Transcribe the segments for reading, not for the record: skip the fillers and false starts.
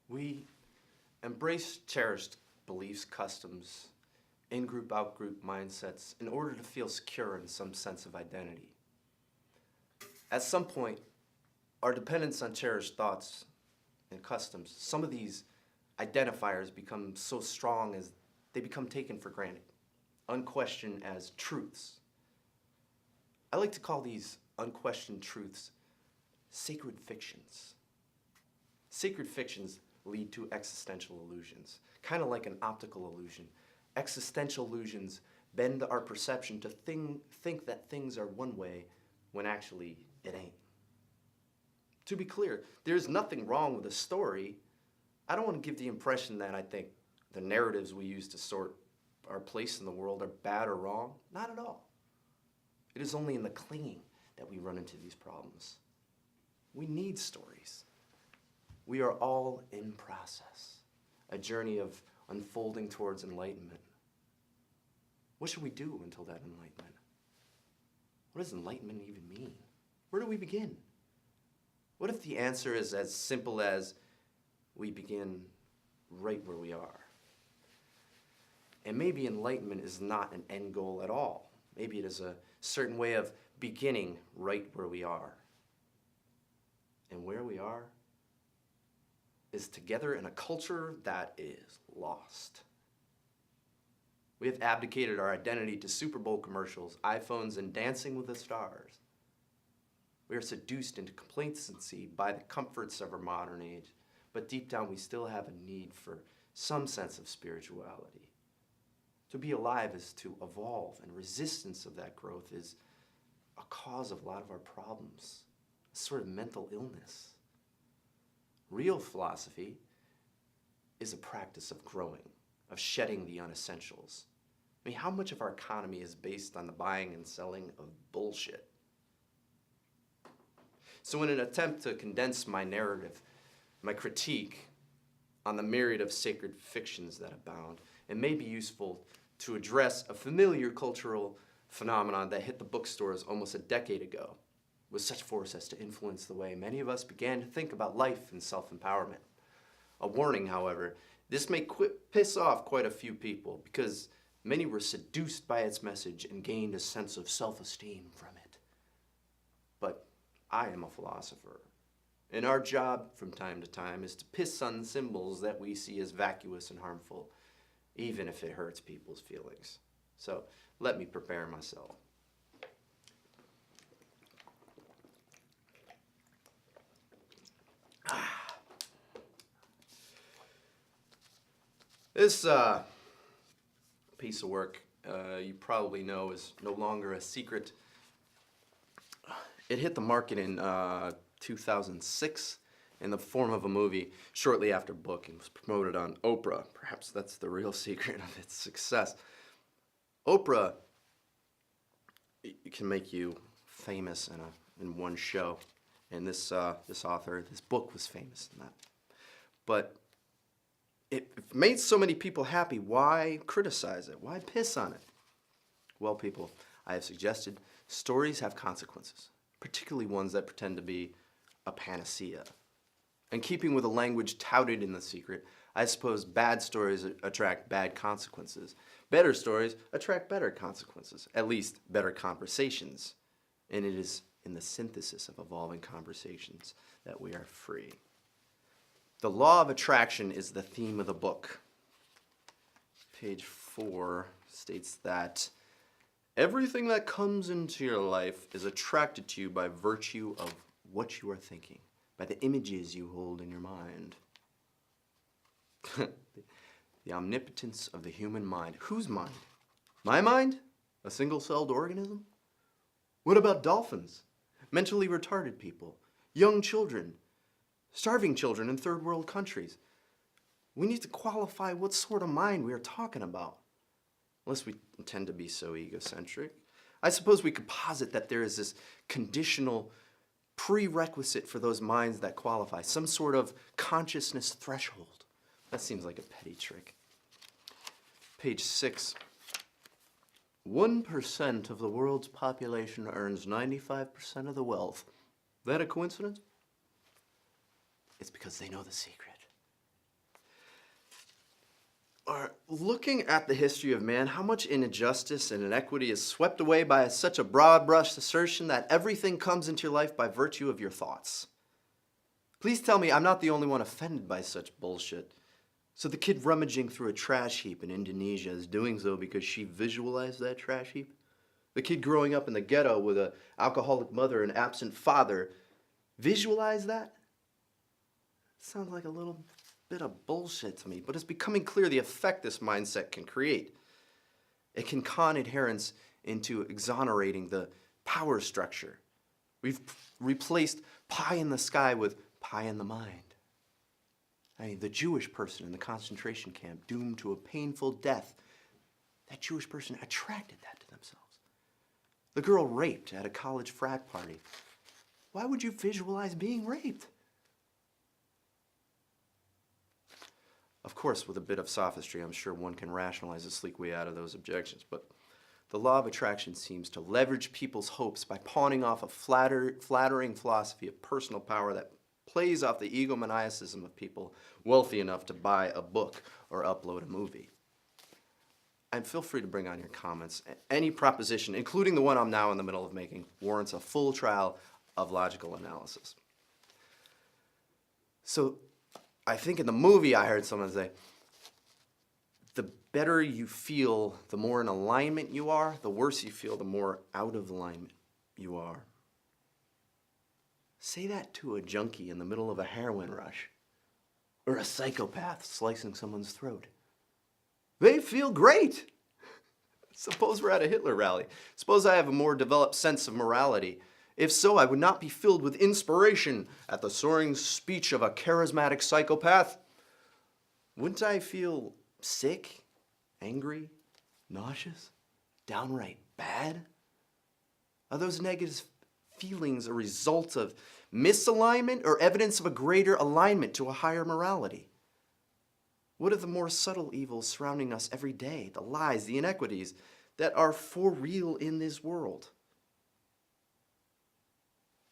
We embrace cherished beliefs, customs, in-group, out-group mindsets in order to feel secure in some sense of identity. At some point, our dependence on cherished thoughts and customs, some of these identifiers become so strong as they become taken for granted, unquestioned as truths. I like to call these unquestioned truths sacred fictions. Sacred fictions lead to existential illusions, kind of like an optical illusion. Existential illusions bend our perception to think that things are one way when actually it ain't. To be clear, there's nothing wrong with a story. I don't want to give the impression that I think the narratives we use to sort our place in the world are bad or wrong. Not at all. It is only in the clinging that we run into these problems. We need stories. We are all in process, a journey of unfolding towards enlightenment. What should we do until that enlightenment? What does enlightenment even mean? Where do we begin? What if the answer is as simple as we begin right where we are? And maybe enlightenment is not an end goal at all. Maybe it is a certain way of beginning right where we are. And where we are is together in a culture that is lost. We have abdicated our identity to Super Bowl commercials, iPhones, and Dancing with the Stars. We are seduced into complacency by the comforts of our modern age, but deep down we still have a need for some sense of spirituality. To be alive is to evolve, and resistance of that growth is a cause of a lot of our problems, a sort of mental illness. Real philosophy is a practice of growing, of shedding the unessentials. I mean, how much of our economy is based on the buying and selling of bullshit? So in an attempt to condense my narrative, my critique on the myriad of sacred fictions that abound, it may be useful to address a familiar cultural phenomenon that hit the bookstores almost a decade ago with such force as to influence the way many of us began to think about life and self-empowerment. A warning, however, this may piss off quite a few people because many were seduced by its message and gained a sense of self-esteem from it. But I am a philosopher, and our job from time to time is to piss on symbols that we see as vacuous and harmful, even if it hurts people's feelings. So let me prepare myself. This piece of work, you probably know, is no longer a secret. It hit the market in 2006 in the form of a movie shortly after book and was promoted on Oprah. Perhaps that's the real secret of its success. Oprah can make you famous in one show, and this author, this book was famous in that. But it made so many people happy. Why criticize it? Why piss on it? Well, people, I have suggested stories have consequences, particularly ones that pretend to be a panacea. In keeping with the language touted in The Secret, I suppose bad stories attract bad consequences. Better stories attract better consequences, at least better conversations. And it is in the synthesis of evolving conversations that we are free. The law of attraction is the theme of the book. Page 4 states that everything that comes into your life is attracted to you by virtue of what you are thinking, by the images you hold in your mind. The omnipotence of the human mind. Whose mind? My mind? A single-celled organism? What about dolphins? Mentally retarded people? Young children? Starving children in third world countries? We need to qualify what sort of mind we are talking about. Unless we intend to be so egocentric. I suppose we could posit that there is this conditional prerequisite for those minds that qualify, some sort of consciousness threshold. That seems like a petty trick. Page 6. 1% of the world's population earns 95% of the wealth. That a coincidence? It's because they know the secret. Looking at the history of man, how much injustice and inequity is swept away by such a broad-brushed assertion that everything comes into your life by virtue of your thoughts? Please tell me I'm not the only one offended by such bullshit. So the kid rummaging through a trash heap in Indonesia is doing so because she visualized that trash heap? The kid growing up in the ghetto with an alcoholic mother and absent father, visualize that? Sounds like a little bit of bullshit to me, but it's becoming clear the effect this mindset can create. It can con adherents into exonerating the power structure. We've replaced pie in the sky with pie in the mind. I mean, the Jewish person in the concentration camp doomed to a painful death, that Jewish person attracted that to themselves. The girl raped at a college frat party. Why would you visualize being raped? Of course, with a bit of sophistry, I'm sure one can rationalize a sleek way out of those objections, but the law of attraction seems to leverage people's hopes by pawning off a flattering philosophy of personal power that plays off the egomaniacism of people wealthy enough to buy a book or upload a movie. And feel free to bring on your comments. Any proposition, including the one I'm now in the middle of making, warrants a full trial of logical analysis. So, I think in the movie I heard someone say, the better you feel, the more in alignment you are, the worse you feel, the more out of alignment you are. Say that to a junkie in the middle of a heroin rush, or a psychopath slicing someone's throat. They feel great. Suppose we're at a Hitler rally. Suppose I have a more developed sense of morality. If so, I would not be filled with inspiration at the soaring speech of a charismatic psychopath. Wouldn't I feel sick, angry, nauseous, downright bad? Are those negative feelings a result of misalignment or evidence of a greater alignment to a higher morality? What are the more subtle evils surrounding us every day, the lies, the inequities that are for real in this world?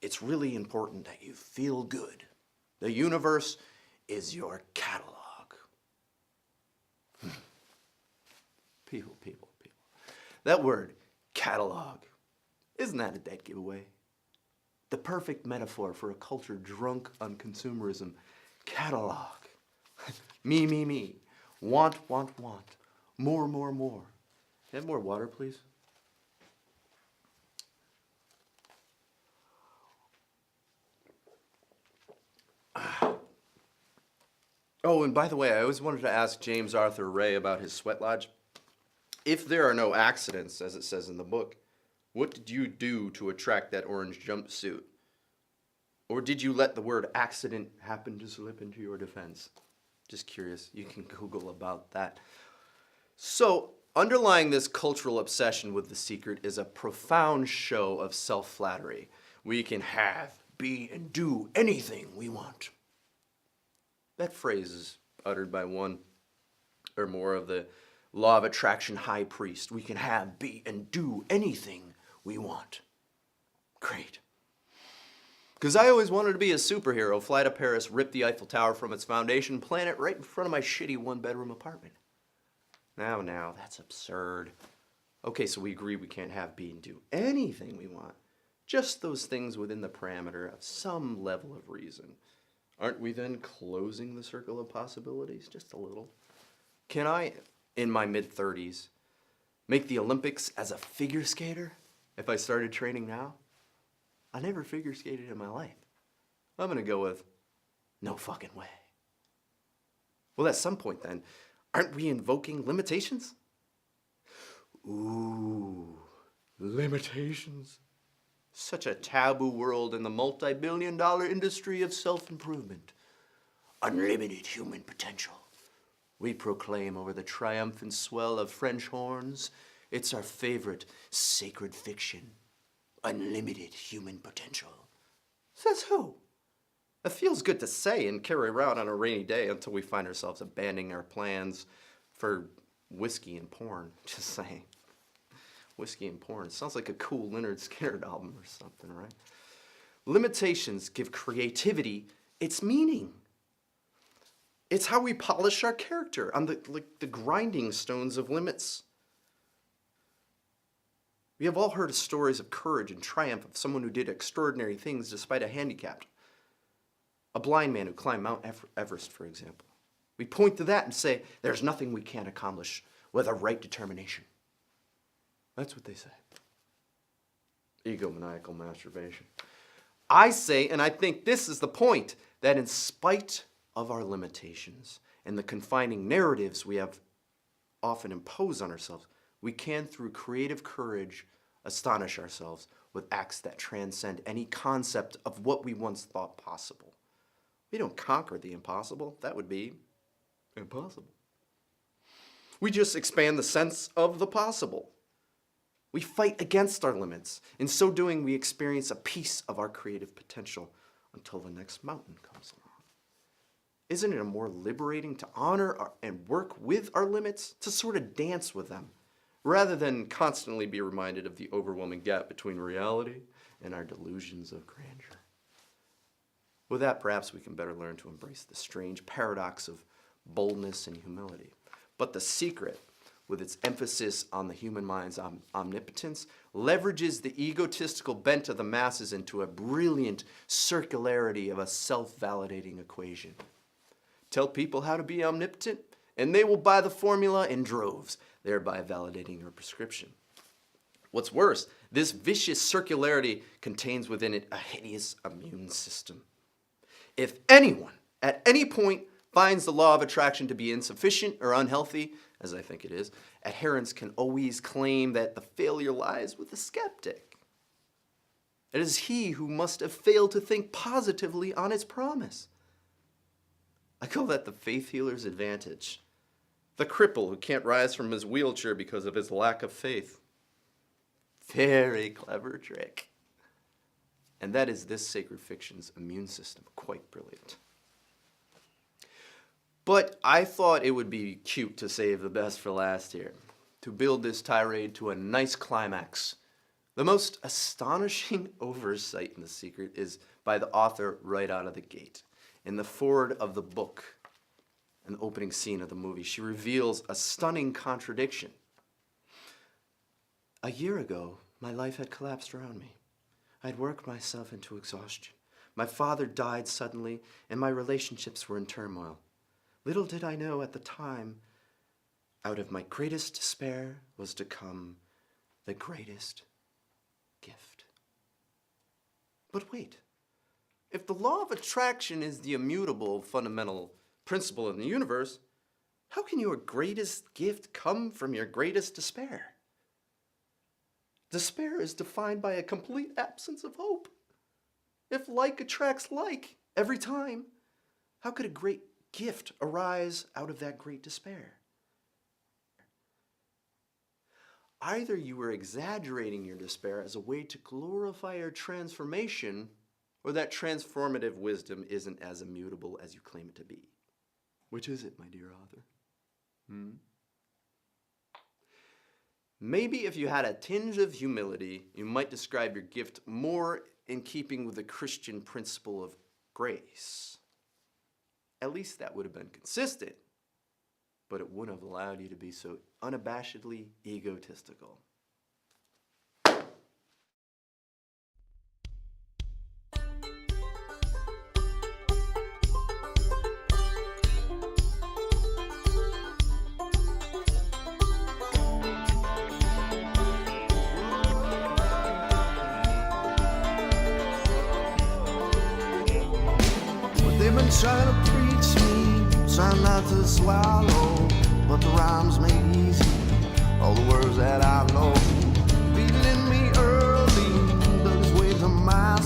It's really important that you feel good. The universe is your catalog. People. That word, catalog, isn't that a dead giveaway? The perfect metaphor for a culture drunk on consumerism. Catalog. Me. Want. More. Can I have more water, please? Oh, and by the way, I always wanted to ask James Arthur Ray about his sweat lodge. If there are no accidents, as it says in the book, what did you do to attract that orange jumpsuit? Or did you let the word accident happen to slip into your defense? Just curious. You can Google about that. So, underlying this cultural obsession with the secret is a profound show of self-flattery. We can have, be, and do anything we want. That phrase is uttered by one or more of the law of attraction high priest. We can have, be, and do anything we want. Great. Because I always wanted to be a superhero, fly to Paris, rip the Eiffel Tower from its foundation, plant it right in front of my shitty one-bedroom apartment. Now, that's absurd. Okay, so we agree we can't have, be, and do anything we want. Just those things within the parameter of some level of reason. Aren't we then closing the circle of possibilities just a little? Can I, in my mid-30s, make the Olympics as a figure skater if I started training now? I never figure skated in my life. I'm going to go with no fucking way. Well, at some point then, aren't we invoking limitations? Ooh, limitations. Such a taboo world in the multi-billion-dollar industry of self-improvement. Unlimited human potential. We proclaim over the triumphant swell of French horns. It's our favorite sacred fiction. Unlimited human potential. Says who? It feels good to say and carry around on a rainy day until we find ourselves abandoning our plans for whiskey and porn. Just saying. Whiskey and porn. Sounds like a cool Lynyrd Skynyrd album or something, right? Limitations give creativity its meaning. It's how we polish our character on the grinding stones of limits. We have all heard of stories of courage and triumph of someone who did extraordinary things despite a handicap. A blind man who climbed Mount Everest, for example. We point to that and say, there's nothing we can't accomplish with a right determination. That's what they say. Egomaniacal masturbation. I say, and I think this is the point, that in spite of our limitations and the confining narratives we have often imposed on ourselves, we can, through creative courage, astonish ourselves with acts that transcend any concept of what we once thought possible. We don't conquer the impossible. That would be impossible. We just expand the sense of the possible. We fight against our limits. In so doing, we experience a piece of our creative potential until the next mountain comes along. Isn't it more liberating to honor and work with our limits, to sort of dance with them, rather than constantly be reminded of the overwhelming gap between reality and our delusions of grandeur? With that, perhaps we can better learn to embrace the strange paradox of boldness and humility. But the secret, with its emphasis on the human mind's omnipotence, leverages the egotistical bent of the masses into a brilliant circularity of a self-validating equation. Tell people how to be omnipotent, and they will buy the formula in droves, thereby validating your prescription. What's worse, this vicious circularity contains within it a hideous immune system. If anyone, at any point, finds the law of attraction to be insufficient or unhealthy, as I think it is, adherents can always claim that the failure lies with the skeptic. It is he who must have failed to think positively on its promise. I call that the faith healer's advantage. The cripple who can't rise from his wheelchair because of his lack of faith. Very clever trick. And that is this sacred fiction's immune system. Quite brilliant. But I thought it would be cute to save the best for last here, to build this tirade to a nice climax. The most astonishing oversight in The Secret is by the author right out of the gate. In the foreword of the book, an opening scene of the movie, she reveals a stunning contradiction. A year ago, my life had collapsed around me. I had worked myself into exhaustion. My father died suddenly, and my relationships were in turmoil. Little did I know at the time, out of my greatest despair was to come the greatest gift. But wait, if the law of attraction is the immutable fundamental principle in the universe, how can your greatest gift come from your greatest despair? Despair is defined by a complete absence of hope. If like attracts like every time, how could a great gift arise out of that great despair? Either you are exaggerating your despair as a way to glorify your transformation, or that transformative wisdom isn't as immutable as you claim it to be. Which is it, my dear author? Maybe if you had a tinge of humility, you might describe your gift more in keeping with the Christian principle of grace. At least that would have been consistent, but it wouldn't have allowed you to be so unabashedly egotistical. They've been trying to preach me, trying not to swallow, but the rhymes make easy all the words that I know. Feeling me early, but it's way to my